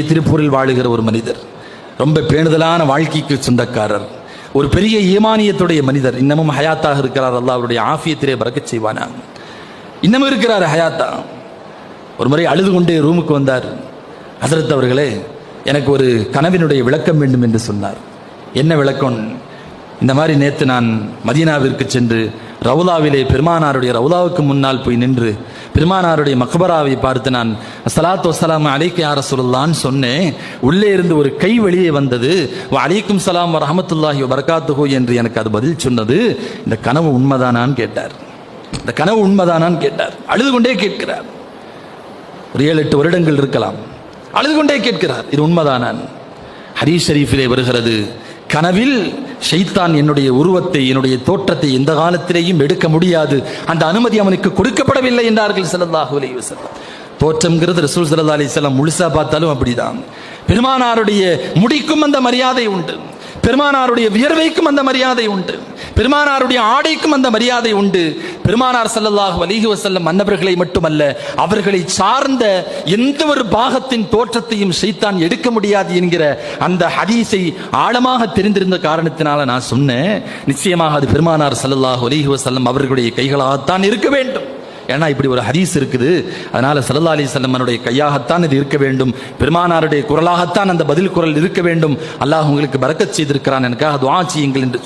திருப்பூரில் வாழுகிற ஒரு மனிதர், ரொம்ப பேணுதலான வாழ்க்கைக்கு சொந்தக்காரர், ஒரு பெரிய ஈமானியத்துடைய மனிதர், இன்னமும் ஹயாத்தாக இருக்கிறார். அல்லாஹ் அவருடைய ஆஃபியத்திலே பரக்கத் செய்வானா. இன்னமும் இருக்கிறார் ஹயாத்தா. ஒரு முறை அழுது கொண்டே ரூமுக்கு வந்தார். ஹஸரத் அவர்களே, எனக்கு ஒரு கனவினுடைய விளக்கம் வேண்டும் என்று சொன்னார். என்ன விளக்கம்? இந்த மாதிரி நேற்று நான் மதீனாவிற்கு சென்று ரவுலாவிலே பெருமானாருடைய ரவுலாவுக்கு முன்னால் போய் நின்று பெருமானாருடைய மக்பராவை பார்த்து நான் ஸலாத்து வஸ்ஸலாமு அலைக்க யா ரசூலுல்லாஹ்னு சொன்னேன். உள்ளே இருந்து ஒரு கை வெளியே வந்தது. வ அலைக்கும் ஸலாம் வ ரஹ்மத்துல்லாஹி வ பரகாத்துஹு என்று எனக்கு அது பதில் சொன்னது. இந்த கனவு உண்மைதானான்னு கேட்டார். இந்த கனவு உண்மைதானான்னு கேட்டார். அழுது கொண்டே கேட்கிறார். ஒரு 7-8 வருடங்கள் இருக்கலாம். அழுது கொண்டே கேட்கிறார், இது உண்மைதானான்? ஹதீஸ் ஷரீஃபிலே வருகிறது, கனவில் ஷைத்தான் என்னுடைய உருவத்தை, என்னுடைய தோற்றத்தை எந்த காலத்திலேயும் எடுக்க முடியாது, அந்த அனுமதி அவனுக்கு கொடுக்கப்படவில்லை என்றார்கள் ஸல்லல்லாஹு அலைஹி வஸல்லம். தோற்றம்ங்கிறது ரசூல் ஸல்லல்லாஹு அலைஹி வஸல்லம் முழுசா பார்த்தாலும் அப்படிதான். பெருமானாருடைய முடிக்கும் அந்த மரியாதை உண்டு, பெருமானாருடைய வியர்வைக்கும் அந்த மரியாதை உண்டு, பெருமானாருடைய ஆடைக்கும் அந்த மரியாதை உண்டு. பெருமானார் ஸல்லல்லாஹு அலைஹி வஸல்லம் மன்னவர்களை மட்டுமல்ல, அவர்களை சார்ந்த எந்த ஒரு பாகத்தின் தோற்றத்தையும் ஷைத்தான் எடுக்க முடியாது என்கிற அந்த ஹதீஸை ஆழமாக தெரிந்திருந்த காரணத்தினால நான் சொன்னேன், நிச்சயமாக அது பெருமானார் ஸல்லல்லாஹு அலைஹி வஸல்லம் அவர்களுடைய கைகளாகத்தான் இருக்க வேண்டும். ஏன்னா இப்படி ஒரு ஹதீஸ் இருக்குது, அதனால ஸல்லல்லாஹு அலைஹி வஸல்லம் கையாகத்தான் இது இருக்க வேண்டும், பெருமானாருடைய குரலாகத்தான் அந்த பதில் குரல் இருக்க வேண்டும். அல்லாஹ் உங்களுக்கு பரக்கத் செய்திருக்கிறான், எனக்காக துஆ செய்யுங்கள் என்று